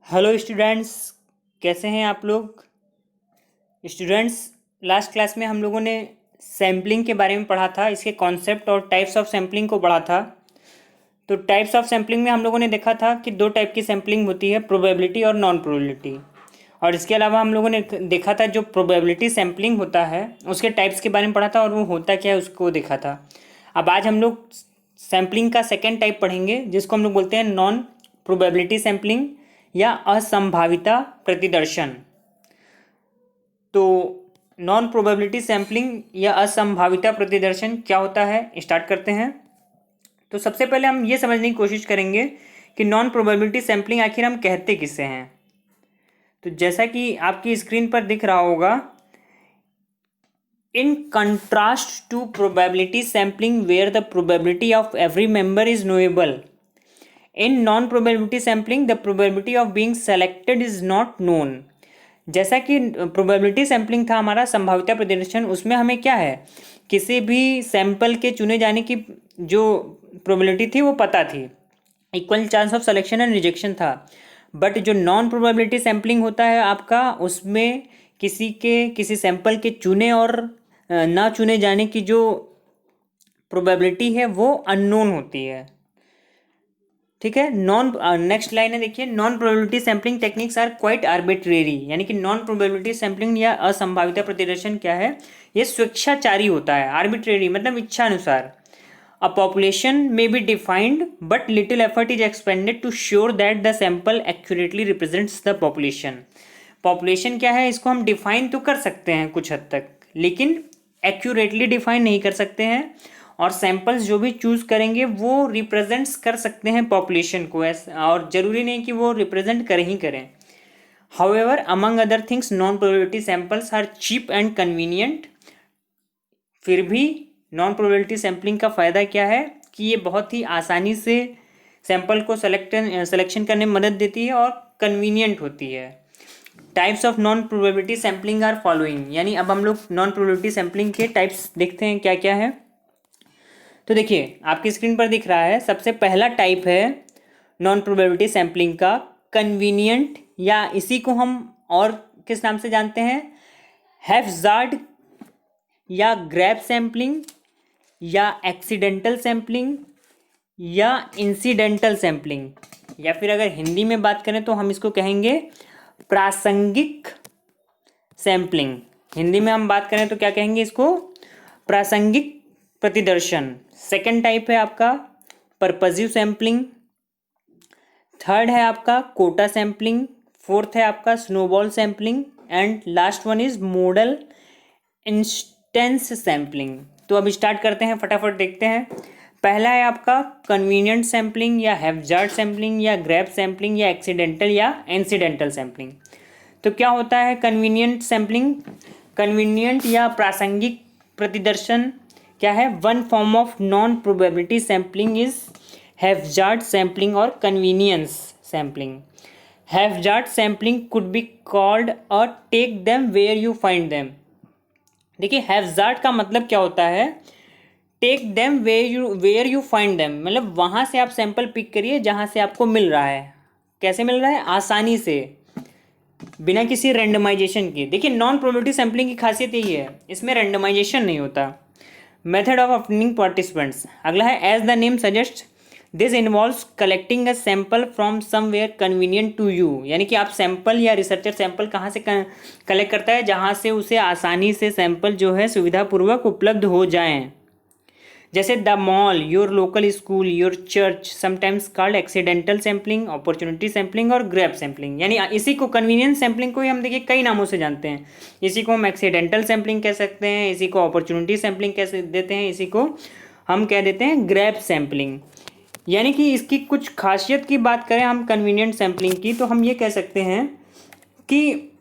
Hello students, कैसे हैं आप लोग। स्टूडेंट्स, लास्ट क्लास में हम लोगों ने सैम्पलिंग के बारे में पढ़ा था, इसके कॉन्सेप्ट और टाइप्स ऑफ सैम्पलिंग को पढ़ा था। तो टाइप्स ऑफ सैम्पलिंग में हम लोगों ने देखा था कि दो टाइप की सैम्पलिंग होती है, प्रोबेबिलिटी और नॉन प्रोबेबिलिटी। और इसके अलावा हम लोगों ने देखा था जो प्रोबेबिलिटी सैम्पलिंग होता है उसके टाइप्स के बारे में पढ़ा था और वो होता क्या है उसको देखा था। अब आज हम लोग सैम्पलिंग का सेकेंड टाइप पढ़ेंगे जिसको हम लोग बोलते हैं नॉन प्रोबेबिलिटी सैम्पलिंग या असंभाविता प्रतिदर्शन। तो नॉन प्रोबेबिलिटी सैम्पलिंग या असंभाविता प्रतिदर्शन क्या होता है, स्टार्ट करते हैं। तो सबसे पहले हम ये समझने की कोशिश करेंगे कि नॉन प्रोबेबिलिटी सैम्पलिंग आखिर हम कहते किसे हैं। तो जैसा कि आपकी स्क्रीन पर दिख रहा होगा, in contrast to probability sampling where the probability of every member is knowable, in non probability sampling the probability of being selected is not known. जैसा कि प्रोबेबिलिटी सैम्पलिंग था हमारा संभाव्यता प्रतिदर्शन, उसमें हमें क्या है, किसी भी सैंपल के चुने जाने की जो प्रोबेबिलिटी थी वो पता थी, equal chance of selection and rejection था। बट जो नॉन प्रोबेबिलिटी सैम्पलिंग होता है आपका, उसमें किसी सैंपल के चुने और ना चुने जाने की जो प्रोबेबिलिटी है वो अननोन होती है। ठीक है। नेक्स्ट लाइन है, देखिए, non probability sampling techniques are quite arbitrary. यानी कि नॉन प्रोबेबिलिटी सैम्पलिंग या असंभाविता प्रतिदर्शन क्या है, ये स्वेच्छाचारी होता है। आर्बिट्रेरी मतलब इच्छा अनुसार। A population may be defined but little effort is expended to sure that the sample accurately represents the population. Population क्या है, इसको हम डिफाइन तो कर सकते हैं कुछ हद तक, लेकिन एक्यूरेटली डिफाइन नहीं कर सकते हैं। और सैंपल्स जो भी चूज करेंगे वो रिप्रेजेंट्स कर सकते हैं पॉपुलेशन को, और जरूरी नहीं कि वो रिप्रेजेंट करें ही करें। However, among other things, non probability samples are cheap and convenient. फिर भी नॉन प्रोबेबिलिटी सैम्पलिंग का फ़ायदा क्या है कि ये बहुत ही आसानी से सैंपल को सिलेक्शन करने में मदद देती है और कन्वीनियंट होती है। Types of non probability sampling are following. यानी अब हम लोग नॉन प्रोबेबिलिटी सैम्पलिंग के टाइप्स देखते हैं क्या क्या है। तो देखिए, आपकी स्क्रीन पर दिख रहा है, सबसे पहला टाइप है नॉन प्रोबेबिलिटी सैम्पलिंग का कन्वीनियंट, या इसी को हम और किस नाम से जानते हैं, हैफ्जार्ड या ग्रैब सैम्पलिंग या एक्सीडेंटल सैम्पलिंग या इंसिडेंटल सैम्पलिंग, या फिर अगर हिंदी में बात करें तो हम इसको कहेंगे प्रासंगिक सैम्पलिंग। हिंदी में हम बात करें तो क्या कहेंगे इसको, प्रासंगिक प्रतिदर्शन। सेकंड टाइप है आपका परपजिव सैम्पलिंग। थर्ड है आपका कोटा सैम्पलिंग। फोर्थ है आपका snowball sampling and last one is model instance sampling. तो अब स्टार्ट करते हैं, फटाफट देखते हैं। पहला है आपका कन्वीनियंट सैम्पलिंग या हैफ्जार्ड सैम्पलिंग या ग्रैब सैम्पलिंग या एक्सीडेंटल या इंसिडेंटल सैम्पलिंग। तो क्या होता है कन्वीनियंट सैम्पलिंग, कन्वीनियंट या प्रासंगिक प्रतिदर्शन क्या है, one form of non probability sampling is haphazard sampling और convenience sampling. Haphazard sampling could be called a take them where you find them. देखिए, हैफ्जार्ड का मतलब क्या होता है, take them where you find them, मतलब वहाँ से आप सैंपल पिक करिए जहाँ से आपको मिल रहा है। कैसे मिल रहा है, आसानी से, बिना किसी रेंडमाइजेशन के। देखिए, नॉन प्रोबेबिलिटी सैम्पलिंग की खासियत यही है, इसमें रेंडमाइजेशन नहीं होता। मेथड ऑफ ऑब्टेनिंग पार्टिसिपेंट्स, अगला है as the name suggest this involves collecting a sample from somewhere convenient to you. यानी कि आप सैंपल या रिसर्चर सैंपल कहाँ से कलेक्ट करता है, जहाँ से उसे आसानी से सैंपल जो है सुविधापूर्वक उपलब्ध हो जाएं। जैसे the mall, your local school, your church, sometimes called accidental sampling, opportunity sampling और ग्रैब सैम्पलिंग। यानी इसी को कन्वीनियंस सैम्पलिंग को ही हम देखिए कई नामों से जानते हैं। इसी को हम एक्सीडेंटल सैम्पलिंग कह सकते हैं, इसी को अपॉर्चुनिटी सैम्पलिंग कह देते हैं, इसी को हम कह देते हैं ग्रैब सैम्पलिंग। यानी कि इसकी कुछ खासियत की बात करें हम कन्वीनियंट सैम्पलिंग की, तो हम ये कह सकते हैं कि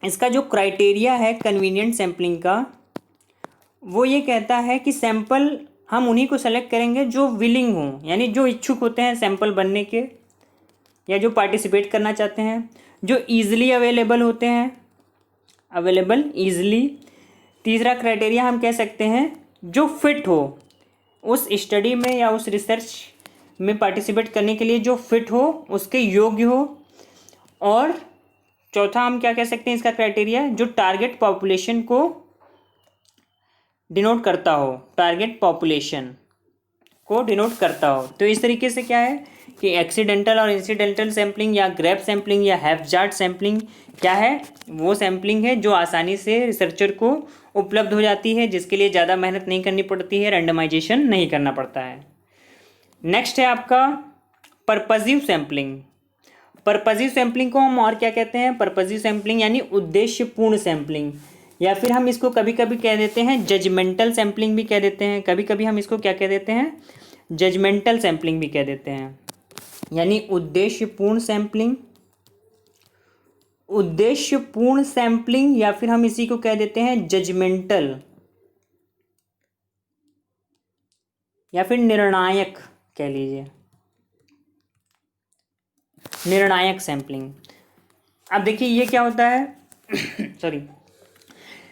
इसका जो क्राइटेरिया है कन्वीनियंट सैम्पलिंग का, वो ये कहता है कि सैंपल हम उन्हीं को सेलेक्ट करेंगे जो विलिंग हों, यानी जो इच्छुक होते हैं सैंपल बनने के, या जो पार्टिसिपेट करना चाहते हैं, जो ईजिली अवेलेबल होते हैं, अवेलेबल ईजिली। तीसरा क्राइटेरिया हम कह सकते हैं जो फिट हो, उस स्टडी में या उस रिसर्च में पार्टिसिपेट करने के लिए जो फिट हो, उसके योग्य हो। और चौथा हम क्या कह सकते हैं इसका क्राइटेरिया, जो टारगेट पॉपुलेशन को डिनोट करता हो, टारगेट पॉपुलेशन को डिनोट करता हो। तो इस तरीके से क्या है कि एक्सीडेंटल और इंसिडेंटल सैम्पलिंग या ग्रेप सैम्पलिंग या हैफजार्ड सैम्पलिंग क्या है, वो सैम्पलिंग है जो आसानी से रिसर्चर को उपलब्ध हो जाती है, जिसके लिए ज़्यादा मेहनत नहीं करनी पड़ती है, रैंडमाइजेशन नहीं करना पड़ता है। नेक्स्ट है आपका पर्पजिव सैम्पलिंग। पर्पजिव सैम्पलिंग को हम और क्या कहते हैं, पर्पजिव सैम्पलिंग यानी उद्देश्यपूर्ण सैम्पलिंग, या फिर हम इसको कभी कभी कह देते हैं जजमेंटल सैम्पलिंग भी कह देते हैं, कभी कभी हम इसको क्या कह देते हैं, जजमेंटल सैम्पलिंग भी कह देते हैं। यानी उद्देश्यपूर्ण सैम्पलिंग, उद्देश्यपूर्ण सैम्पलिंग, या फिर हम इसी को कह देते हैं जजमेंटल या फिर निर्णायक कह लीजिए, निर्णायक सैम्पलिंग। अब देखिए ये क्या होता है sorry,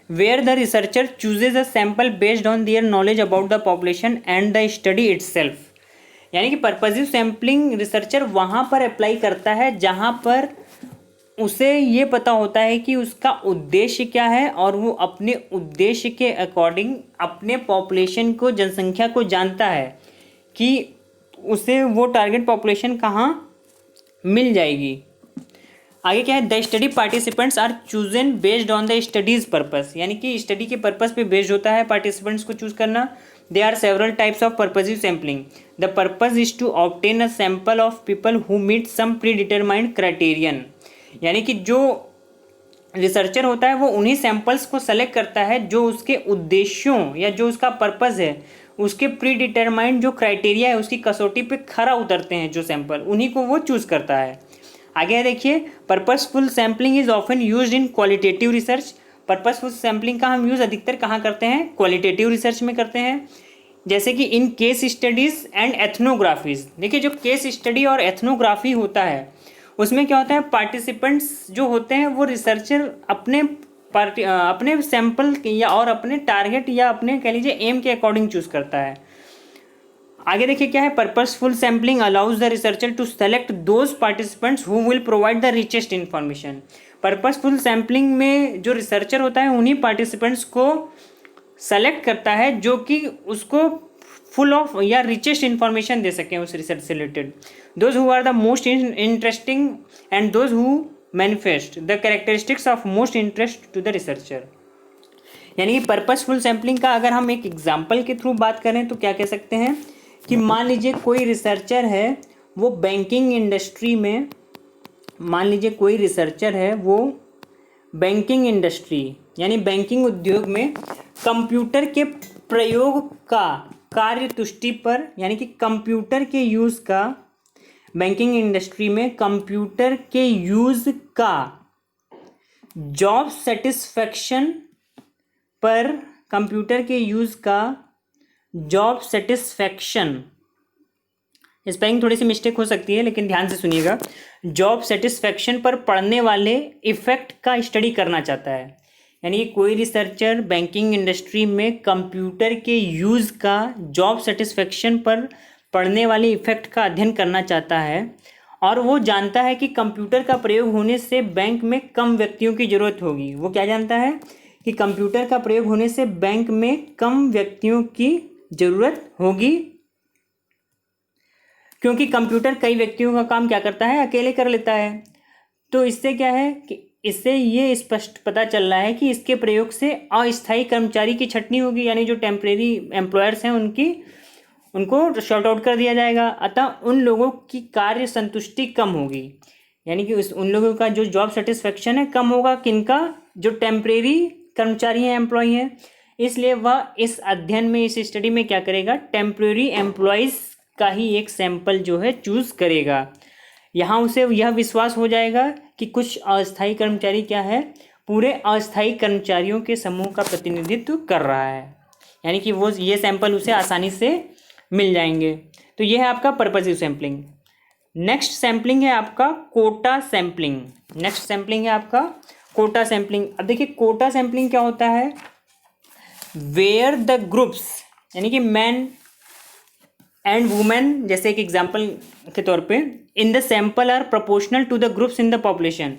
where the researcher chooses a sample based on their knowledge about the population and the study itself। यानी कि पर्पजिव सैम्पलिंग रिसर्चर वहाँ पर अप्लाई करता है जहाँ पर उसे ये पता होता है कि उसका उद्देश्य क्या है, और वो अपने उद्देश्य के अकॉर्डिंग अपने पॉपुलेशन को, जनसंख्या को जानता है कि उसे वो टारगेट पॉपुलेशन कहाँ मिल जाएगी। आगे क्या है, the study participants are chosen based on the study's purpose. यानी कि स्टडी के पर्पस पे बेस्ड होता है पार्टिसिपेंट्स को चूज करना। They are several types of purposive sampling. The purpose is to obtain a sample of people who meet some predetermined criterion. यानी कि जो रिसर्चर होता है वो उन्हीं सैंपल्स को सेलेक्ट करता है जो उसके उद्देश्यों या जो उसका पर्पस है, उसके प्री डिटरमाइंड जो क्राइटेरिया है उसकी कसौटी पे खरा उतरते हैं जो सैंपल, उन्हीं को वो चूज करता है। आगे देखिए, purposeful sampling is often used in qualitative research. Purposeful sampling का हम यूज़ अधिकतर कहाँ करते हैं, क्वालिटेटिव रिसर्च में करते हैं, जैसे कि इन केस स्टडीज़ एंड एथनोग्राफीज। देखिए जो केस स्टडी और एथनोग्राफी होता है उसमें क्या होता है, पार्टिसिपेंट्स जो होते हैं वो रिसर्चर अपने सैंपल या और अपने टारगेट या अपने कह लीजिए एम के अकॉर्डिंग चूज करता है। आगे देखिए क्या है, purposeful sampling allows the researcher to select those participants who will provide the richest information. Purposeful sampling में जो रिसर्चर होता है उन्हीं पार्टिसिपेंट्स को सेलेक्ट करता है जो कि उसको फुल ऑफ या रिचेस्ट इन्फॉर्मेशन दे सकें उस रिसर्च से related. Those who are the most interesting and those who manifest the characteristics of most interest to the researcher. यानी कि पर्पसफुल सैम्पलिंग का अगर हम एक एग्जाम्पल के थ्रू बात करें तो क्या कह सकते हैं कि मान लीजिए कोई रिसर्चर है वो बैंकिंग इंडस्ट्री में, मान लीजिए कोई रिसर्चर है वो बैंकिंग इंडस्ट्री यानी बैंकिंग उद्योग में कंप्यूटर के प्रयोग का कार्य तुष्टि पर, यानी कि कंप्यूटर के यूज़ का, बैंकिंग इंडस्ट्री में कंप्यूटर के यूज़ का जॉब सेटिस्फैक्शन पर, कंप्यूटर के यूज़ का जॉब सेटिस्फैक्शन, स्पेलिंग थोड़ी सी मिस्टेक हो सकती है लेकिन ध्यान से सुनिएगा, जॉब सेटिस्फैक्शन पर पड़ने वाले इफ़ेक्ट का स्टडी करना चाहता है। यानी कोई रिसर्चर बैंकिंग इंडस्ट्री में कंप्यूटर के यूज़ का जॉब सेटिस्फैक्शन पर पड़ने वाले इफ़ेक्ट का अध्ययन करना चाहता है, और वो जानता है कि कंप्यूटर का प्रयोग होने से बैंक में कम व्यक्तियों की ज़रूरत होगी। वो क्या जानता है कि कंप्यूटर का प्रयोग होने से बैंक में कम व्यक्तियों की ज़रूरत होगी, क्योंकि कंप्यूटर कई व्यक्तियों का काम क्या करता है, अकेले कर लेता है। तो इससे क्या है कि इससे ये स्पष्ट पता चल रहा है कि इसके प्रयोग से अस्थायी कर्मचारी की छंटनी होगी, यानी जो टेम्परेरी एम्प्लॉयर्स हैं उनको शॉर्ट आउट कर दिया जाएगा। अतः उन लोगों की कार्य संतुष्टि कम होगी, यानी कि उन लोगों का जो जॉब सेटिस्फैक्शन है कम होगा, किनका, जो टेम्परेरी कर्मचारी हैं, एम्प्लॉय हैं। इसलिए वह इस अध्ययन में, इस स्टडी में क्या करेगा, टेम्परेरी एम्प्लॉयज़ का ही एक सैंपल जो है चूज़ करेगा। यहाँ उसे यह विश्वास हो जाएगा कि कुछ अस्थायी कर्मचारी क्या है, पूरे अस्थायी कर्मचारियों के समूह का प्रतिनिधित्व कर रहा है, यानी कि वो ये सैंपल उसे आसानी से मिल जाएंगे। तो ये है आपका पर्पसिव सैम्पलिंग। नेक्स्ट सैम्पलिंग है आपका कोटा सैम्पलिंग। नेक्स्ट सैम्पलिंग है आपका कोटा सैम्पलिंग। अब देखिए कोटा सैम्पलिंग क्या होता है, वेयर द ग्रुप्स, यानी कि मैन एंड वुमेन, जैसे एक एग्जाम्पल के तौर पे, in the sample are proportional to the groups in the population,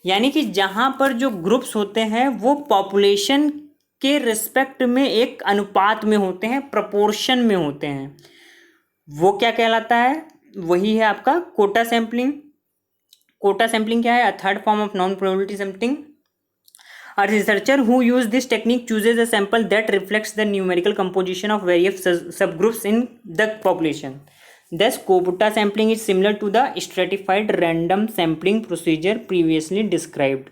यानी कि जहाँ पर जो ग्रुप्स होते हैं वो पॉपुलेशन के रिस्पेक्ट में एक अनुपात में होते हैं, प्रपोर्शन में होते हैं, वो क्या कहलाता है? वही है आपका कोटा सैम्पलिंग। कोटा सैम्पलिंग क्या है? A third form of non probability sampling. A researcher who uses this technique chooses a sample that reflects the numerical composition of various subgroups in the population. Thus, quota sampling is similar to the stratified random sampling procedure previously described.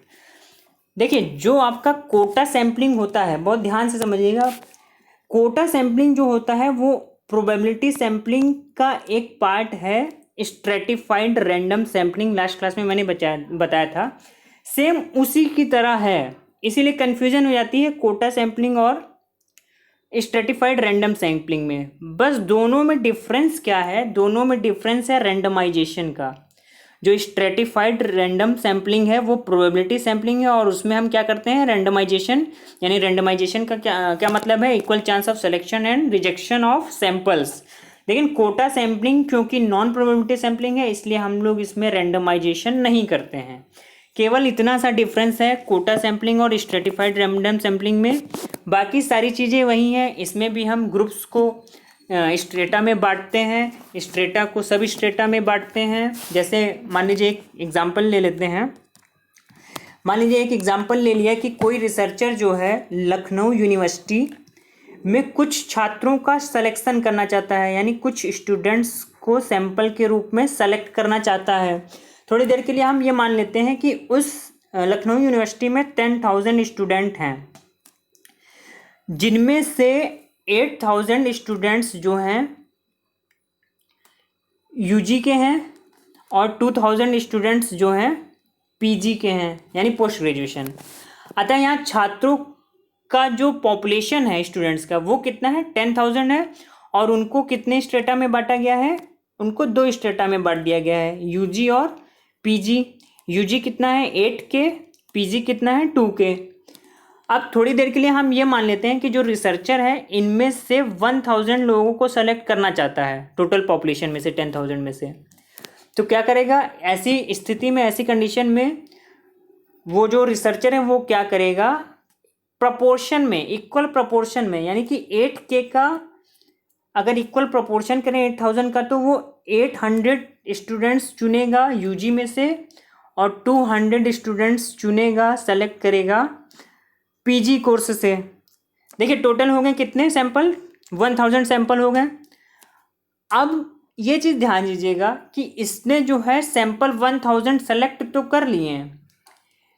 देखिए, जो आपका Kota sampling होता है, बहुत ध्यान से समझिएगा, Kota sampling जो होता है वो प्रोबेबिलिटी सैम्पलिंग का एक पार्ट है। Stratified random sampling last class में मैंने बताया था, सेम उसी की तरह है, इसीलिए कन्फ्यूजन हो जाती है कोटा सैम्पलिंग और स्ट्रेटिफाइड रैंडम सैम्पलिंग में। बस दोनों में डिफरेंस क्या है? दोनों में डिफरेंस है रैंडमाइजेशन का। जो स्ट्रेटिफाइड रैंडम सैम्पलिंग है वो प्रोबेबिलिटी सैम्पलिंग है, और उसमें हम क्या करते हैं? रैंडमाइजेशन, यानी रैंडमाइजेशन का क्या मतलब है? Equal chance of selection and rejection of samples. लेकिन कोटा सैम्पलिंग क्योंकि नॉन प्रोबेबिलिटी सैम्पलिंग है, इसलिए हम लोग इसमें रैंडमाइजेशन नहीं करते हैं। केवल इतना सा डिफरेंस है कोटा सैम्पलिंग और स्ट्रेटिफाइड रैंडम सैम्पलिंग में, बाकी सारी चीज़ें वही हैं। इसमें भी हम ग्रुप्स को स्ट्रेटा में बांटते हैं, स्ट्रेटा को सब स्ट्रेटा में बांटते हैं। जैसे मान लीजिए एक एग्जांपल ले लेते हैं, मान लीजिए एक एग्जांपल ले लिया कि कोई रिसर्चर जो है लखनऊ यूनिवर्सिटी में कुछ छात्रों का सिलेक्शन करना चाहता है, यानी कुछ स्टूडेंट्स को सैंपल के रूप में सेलेक्ट करना चाहता है। थोड़ी देर के लिए हम ये मान लेते हैं कि उस लखनऊ यूनिवर्सिटी में 10,000 स्टूडेंट हैं, जिनमें से 8,000 स्टूडेंट्स जो हैं यूजी के हैं और 2,000 स्टूडेंट्स जो हैं पीजी के हैं, यानी पोस्ट ग्रेजुएशन। अतः यहाँ छात्रों का जो पॉपुलेशन है स्टूडेंट्स का वो कितना है? 10,000 है, और उनको कितने स्ट्रेटा में बांटा गया है? उनको 2 स्ट्रेटा में बांट दिया गया है, यूजी और पीजी। यूजी कितना है? 8 के, पीजी कितना है? 2 के। अब थोड़ी देर के लिए हम ये मान लेते हैं कि जो रिसर्चर है इनमें से 1,000 लोगों को सेलेक्ट करना चाहता है टोटल पॉपुलेशन में से, 10,000 में से। तो क्या करेगा ऐसी स्थिति में, ऐसी कंडीशन में? वो जो रिसर्चर है वो क्या करेगा? प्रपोर्शन में, इक्वल प्रपोर्शन में, यानी कि 8K का अगर इक्वल प्रोपोर्शन करें 8,000 का, तो वो 800 स्टूडेंट्स चुनेगा यूजी में से और 200 स्टूडेंट्स चुनेगा, सेलेक्ट करेगा पीजी कोर्स से। देखिए टोटल हो गए कितने सैंपल? 1,000 सैंपल हो गए। अब ये चीज़ ध्यान दीजिएगा कि इसने जो है सैंपल 1,000 सेलेक्ट तो कर लिए हैं,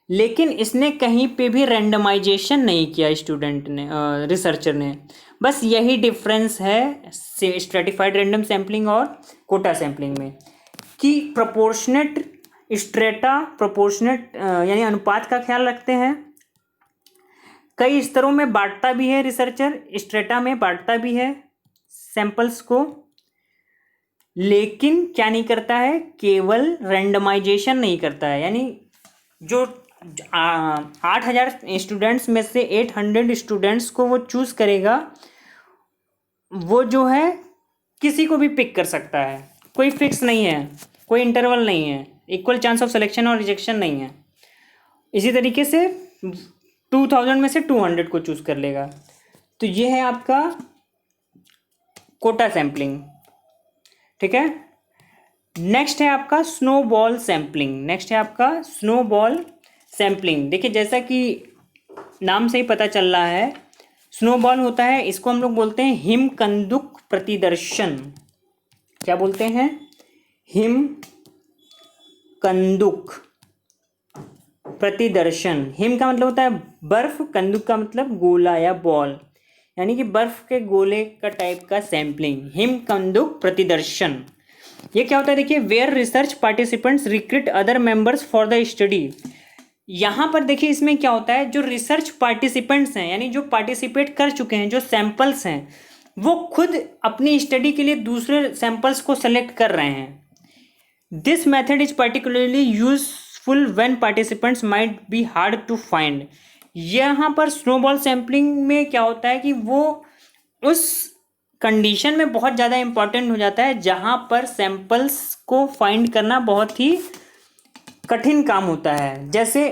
लेकिन इसने कहीं पे भी रैंडमाइजेशन नहीं किया स्टूडेंट ने, रिसर्चर ने। बस यही डिफरेंस है स्ट्रेटिफाइड रैंडम सैम्पलिंग और कोटा सैम्पलिंग में, कि प्रोपोर्शनेट स्ट्रेटा, प्रोपोर्शनेट यानी अनुपात का ख्याल रखते हैं। कई स्तरों में बांटता भी है रिसर्चर, स्ट्रेटा में बांटता भी है सैंपल्स को, लेकिन क्या नहीं करता है? केवल रैंडमाइजेशन नहीं करता है। यानी जो 8,000 स्टूडेंट्स में से 800 स्टूडेंट्स को वो चूज़ करेगा, वो जो है किसी को भी पिक कर सकता है, कोई फिक्स नहीं है, कोई इंटरवल नहीं है, इक्वल चांस ऑफ सिलेक्शन और रिजेक्शन नहीं है। इसी तरीके से 2,000 में से 200 को चूज़ कर लेगा। तो ये है आपका कोटा सैम्पलिंग, ठीक है। नेक्स्ट है आपका स्नोबॉल सैम्पलिंग। नेक्स्ट है आपका स्नोबॉल सैम्पलिंग। देखिए जैसा कि नाम से ही पता चल रहा है, स्नोबॉल होता है, इसको हम लोग बोलते हैं हिम कंदुक प्रतिदर्शन। क्या बोलते हैं? हिम कंदुक प्रतिदर्शन। हिम का मतलब होता है बर्फ, कंदुक का मतलब गोला या बॉल, यानी कि बर्फ के गोले का टाइप का सैम्पलिंग, हिम कंदुक प्रतिदर्शन। ये क्या होता है? देखिए, where research participants recruit other members for the study. यहाँ पर देखिए इसमें क्या होता है, जो रिसर्च पार्टिसिपेंट्स हैं, यानी जो पार्टिसिपेट कर चुके हैं, जो सैंपल्स हैं, वो खुद अपनी स्टडी के लिए दूसरे सैंपल्स को सेलेक्ट कर रहे हैं। This method is particularly useful when participants might be hard to find. यहाँ पर स्नोबॉल सैम्पलिंग में क्या होता है कि वो उस कंडीशन में बहुत ज़्यादा इंपॉर्टेंट हो जाता है, जहाँ पर सैंपल्स को फाइंड करना बहुत ही कठिन काम होता है। जैसे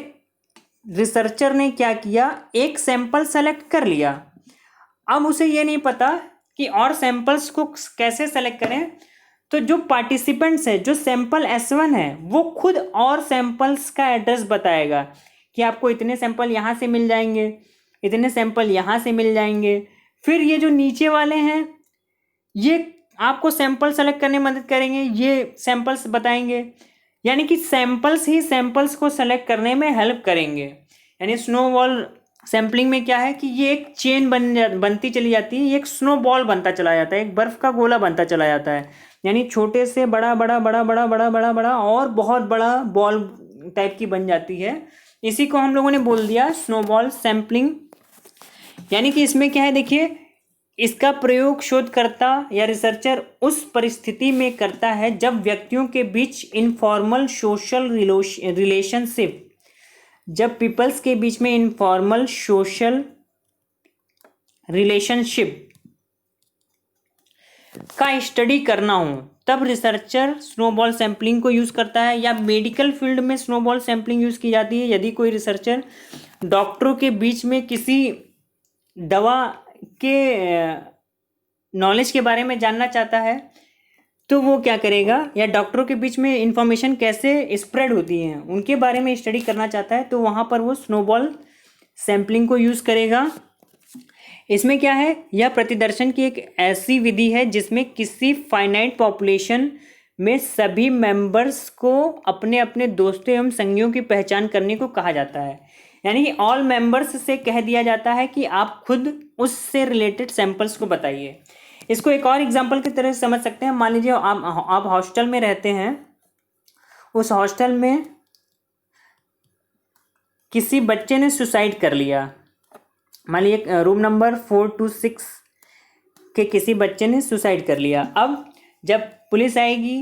रिसर्चर ने क्या किया, एक सैंपल सेलेक्ट कर लिया, अब उसे ये नहीं पता कि और सैंपल्स को कैसे सेलेक्ट करें, तो जो पार्टिसिपेंट्स है, जो सैंपल S1 है, वो खुद और सैंपल्स का एड्रेस बताएगा कि आपको इतने सैंपल यहाँ से मिल जाएंगे, इतने सैंपल यहाँ से मिल जाएंगे। फिर ये जो नीचे वाले हैं, ये आपको सैंपल सेलेक्ट करने में मदद करेंगे, ये सैंपल्स बताएंगे, यानी कि सैंपल्स ही सैंपल्स को सेलेक्ट करने में हेल्प करेंगे। यानी स्नोबॉल सैम्पलिंग में क्या है कि ये एक चेन बनती चली जाती है, ये एक स्नोबॉल बनता चला जाता है, एक बर्फ का गोला बनता चला जाता है, यानी छोटे से बड़ा बड़ा बड़ा बड़ा बड़ा बड़ा बड़ा और बहुत बड़ा बॉल टाइप की बन जाती है। इसी को हम लोगों ने बोल दिया स्नोबॉल सैम्पलिंग। यानी कि इसमें क्या है, देखिए, इसका प्रयोग शोधकर्ता या रिसर्चर उस परिस्थिति में करता है जब व्यक्तियों के बीच इनफॉर्मल सोशल रिलेशनशिप, जब पीपल्स के बीच में इनफॉर्मल सोशल रिलेशनशिप का स्टडी करना हो, तब रिसर्चर स्नोबॉल सैम्पलिंग को यूज़ करता है। या मेडिकल फील्ड में स्नोबॉल सैम्पलिंग यूज़ की जाती है। यदि कोई रिसर्चर डॉक्टरों के बीच में किसी दवा के नॉलेज के बारे में जानना चाहता है, तो वो क्या करेगा, या डॉक्टरों के बीच में इंफॉर्मेशन कैसे स्प्रेड होती है उनके बारे में स्टडी करना चाहता है, तो वहाँ पर वो स्नोबॉल सैम्पलिंग को यूज़ करेगा। इसमें क्या है, यह प्रतिदर्शन की एक ऐसी विधि है जिसमें किसी फाइनाइट पॉपुलेशन में सभी मेंबर्स को अपने अपने दोस्तों एवं संगियों की पहचान करने को कहा जाता है। यानी कि ऑल मेंबर्स से कह दिया जाता है कि आप खुद उससे रिलेटेड सैंपल्स को बताइए। इसको एक और एग्जांपल की तरह समझ सकते हैं। मान लीजिए आप हॉस्टल में रहते हैं, उस हॉस्टल में किसी बच्चे ने सुसाइड कर लिया। मान लीजिए रूम नंबर 426 के किसी बच्चे ने सुसाइड कर लिया। अब जब पुलिस आएगी,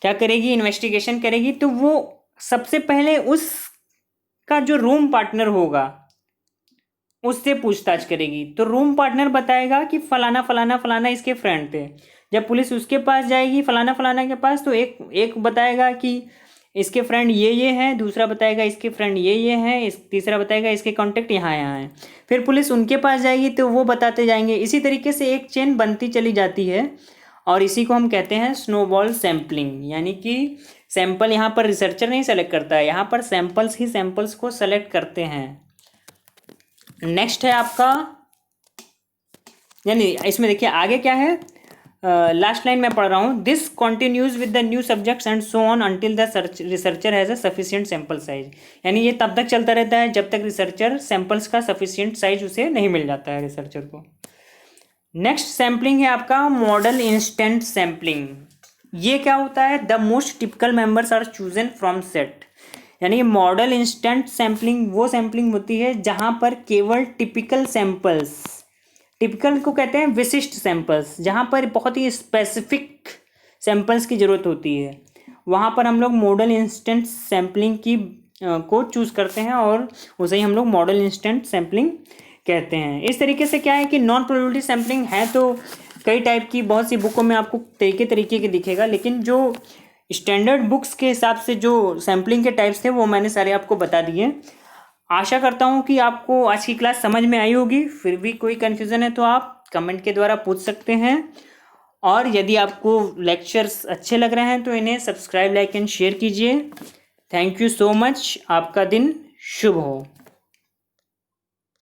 क्या करेगी, इन्वेस्टिगेशन करेगी, तो वो सबसे पहले उसका जो रूम पार्टनर होगा उससे पूछताछ करेगी। तो रूम पार्टनर बताएगा कि फलाना फलाना फलाना इसके फ्रेंड थे। जब पुलिस उसके पास जाएगी, फलाना फलाना के पास, तो एक बताएगा कि इसके फ्रेंड ये हैं, दूसरा बताएगा इसके फ्रेंड ये हैं, तीसरा बताएगा इसके कॉन्टेक्ट यहाँ हैं। फिर पुलिस उनके पास जाएगी तो वो बताते जाएंगे। इसी तरीके से एक चेन बनती चली जाती है, और इसी को हम कहते हैं स्नोबॉल सैम्पलिंग। यानी कि सैंपल यहाँ पर रिसर्चर नहीं सेलेक्ट करता है, यहाँ पर सैंपल्स ही सैंपल्स को सेलेक्ट करते हैं। नेक्स्ट है आपका, यानी इसमें देखिए आगे क्या है, लास्ट लाइन में पढ़ रहा हूँ, this continues with the new subjects and so on until the researcher has a sufficient sample size. यानी ये तब तक चलता रहता है जब तक रिसर्चर सैंपल्स का सफिशिएंट साइज उसे नहीं मिल जाता है रिसर्चर को। नेक्स्ट सैम्पलिंग है आपका मॉडल इंस्टेंट सैम्पलिंग। ये क्या होता है, the most typical members are chosen from set. यानी मॉडल इंस्टेंट सैम्पलिंग वो सैम्पलिंग होती है जहाँ पर केवल टिपिकल सैंपल्स, टिपिकल को कहते हैं विशिष्ट सैंपल्स, जहाँ पर बहुत ही स्पेसिफिक सैंपल्स की ज़रूरत होती है, वहाँ पर हम लोग मॉडल इंस्टेंट सैम्पलिंग की को चूज़ करते हैं और उसे ही हम लोग मॉडल इंस्टेंट सैम्पलिंग कहते हैं। इस तरीके से क्या है कि नॉन प्रोबेबिलिटी सैम्पलिंग है तो कई टाइप की, बहुत सी बुकों में आपको तरीके के दिखेगा, लेकिन जो स्टैंडर्ड बुक्स के हिसाब से जो सैम्पलिंग के टाइप्स थे वो मैंने सारे आपको बता दिए। आशा करता हूँ कि आपको आज की क्लास समझ में आई होगी। फिर भी कोई कन्फ्यूज़न है तो आप कमेंट के द्वारा पूछ सकते हैं, और यदि आपको लेक्चर्स अच्छे लग रहे हैं तो इन्हें सब्सक्राइब, लाइक एंड शेयर कीजिए। Thank you so much. आपका दिन शुभ हो।